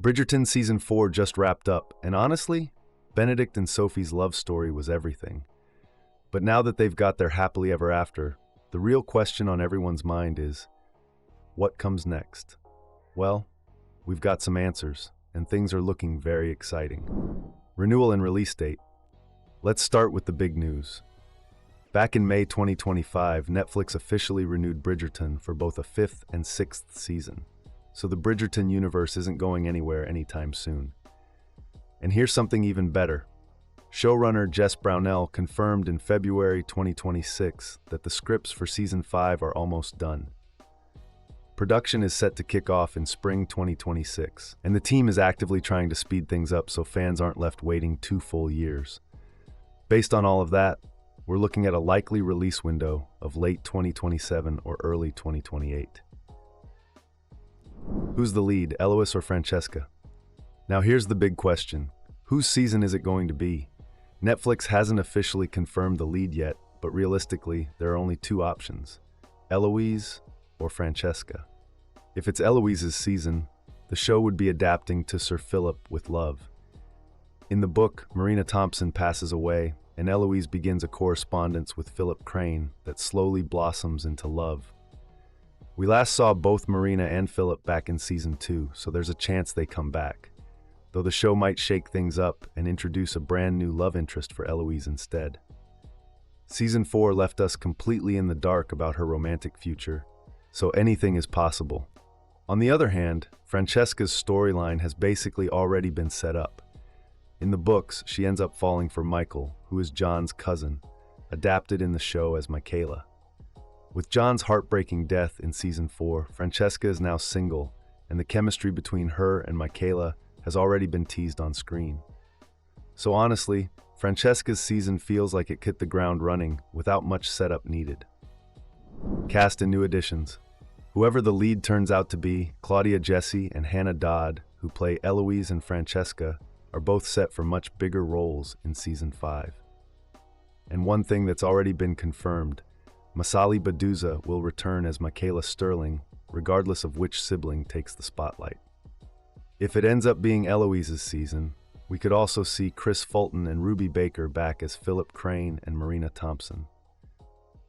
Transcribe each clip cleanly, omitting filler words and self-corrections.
Bridgerton Season 4 just wrapped up, and honestly, Benedict and Sophie's love story was everything. But now that they've got their happily ever after, the real question on everyone's mind is, what comes next? Well, we've got some answers, and things are looking very exciting. Renewal and release date. Let's start with the big news. Back in May 2025, Netflix officially renewed Bridgerton for both a 5th and 6th season. So the Bridgerton universe isn't going anywhere anytime soon. And here's something even better. Showrunner Jess Brownell confirmed in February 2026 that the scripts for Season 5 are almost done. Production is set to kick off in spring 2026, and the team is actively trying to speed things up so fans aren't left waiting 2 full years. Based on all of that, we're looking at a likely release window of late 2027 or early 2028. Who's the lead, Eloise or Francesca? Now here's the big question. Whose season is it going to be? Netflix hasn't officially confirmed the lead yet, but realistically, there are only 2 options, Eloise or Francesca. If it's Eloise's season, the show would be adapting to Sir Philip with love. In the book, Marina Thompson passes away, and Eloise begins a correspondence with Phillip Crane that slowly blossoms into love. We last saw both Marina and Phillip back in Season 2, so there's a chance they come back, though the show might shake things up and introduce a brand new love interest for Eloise instead. Season 4 left us completely in the dark about her romantic future, so anything is possible. On the other hand, Francesca's storyline has basically already been set up. In the books, she ends up falling for Michael, who is John's cousin, adapted in the show as Michaela. With John's heartbreaking death in Season 4, Francesca is now single, and the chemistry between her and Michaela has already been teased on screen. So honestly, Francesca's season feels like it hit the ground running without much setup needed. Cast and new additions. Whoever the lead turns out to be, Claudia Jessie and Hannah Dodd, who play Eloise and Francesca, are both set for much bigger roles in Season 5. And one thing that's already been confirmed, Masali Baduza will return as Michaela Stirling, regardless of which sibling takes the spotlight. If it ends up being Eloise's season, we could also see Chris Fulton and Ruby Baker back as Phillip Crane and Marina Thompson.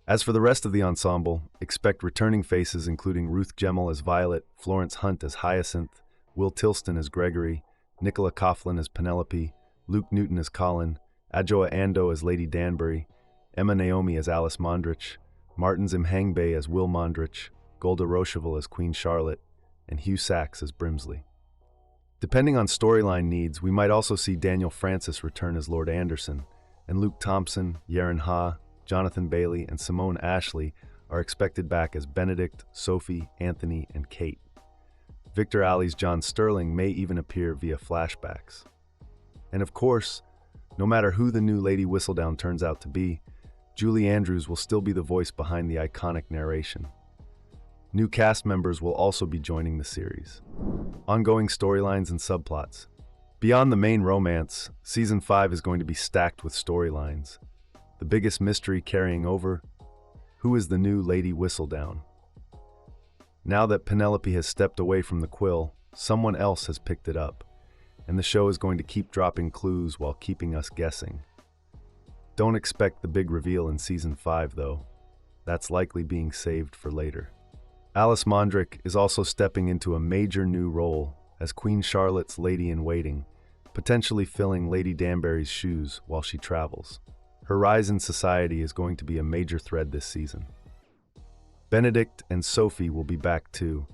As for the rest of the ensemble, expect returning faces including Ruth Gemmell as Violet, Florence Hunt as Hyacinth, Will Tilston as Gregory, Nicola Coughlan as Penelope, Luke Newton as Colin, Adjoa Ando as Lady Danbury, Emma Naomi as Alice Mondrich, Martin Zimhangbe as Will Mondrich, Golda Rocheville as Queen Charlotte, and Hugh Sachs as Brimsley. Depending on storyline needs, we might also see Daniel Francis return as Lord Anderson, and Luke Thompson, Yaren Ha, Jonathan Bailey, and Simone Ashley are expected back as Benedict, Sophie, Anthony, and Kate. Victor Alley's John Sterling may even appear via flashbacks. And of course, no matter who the new Lady Whistledown turns out to be, Julie Andrews will still be the voice behind the iconic narration. New cast members will also be joining the series. Ongoing storylines and subplots. Beyond the main romance, Season 5 is going to be stacked with storylines. The biggest mystery carrying over, who is the new Lady Whistledown? Now that Penelope has stepped away from the quill, someone else has picked it up, and the show is going to keep dropping clues while keeping us guessing. Don't expect the big reveal in Season 5, though. That's likely being saved for later. Alice Mondrich is also stepping into a major new role as Queen Charlotte's lady-in-waiting, potentially filling Lady Danbury's shoes while she travels. Her rise in society is going to be a major thread this season. Benedict and Sophie will be back too,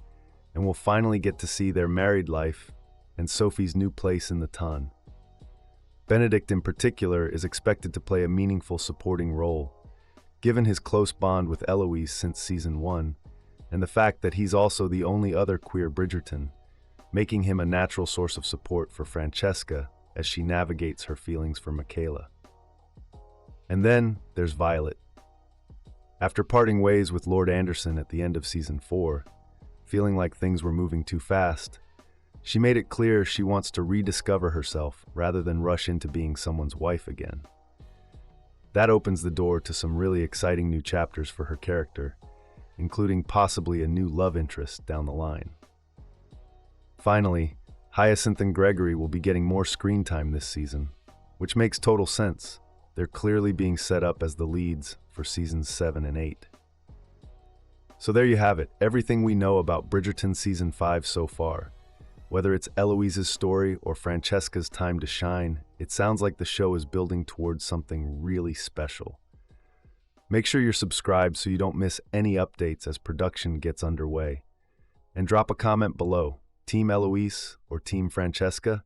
and we'll finally get to see their married life and Sophie's new place in the ton. Benedict in particular is expected to play a meaningful supporting role, given his close bond with Eloise since Season 1, and the fact that he's also the only other queer Bridgerton, making him a natural source of support for Francesca as she navigates her feelings for Michaela. And then there's Violet. After parting ways with Lord Anderson at the end of Season 4, feeling like things were moving too fast, she made it clear she wants to rediscover herself rather than rush into being someone's wife again. That opens the door to some really exciting new chapters for her character, including possibly a new love interest down the line. Finally, Hyacinth and Gregory will be getting more screen time this season, which makes total sense. They're clearly being set up as the leads for seasons 7 and 8. So there you have it, everything we know about Bridgerton Season 5 so far. Whether it's Eloise's story or Francesca's time to shine, it sounds like the show is building towards something really special. Make sure you're subscribed so you don't miss any updates as production gets underway. And drop a comment below, Team Eloise or Team Francesca?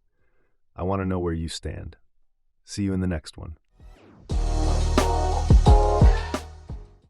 I want to know where you stand. See you in the next one.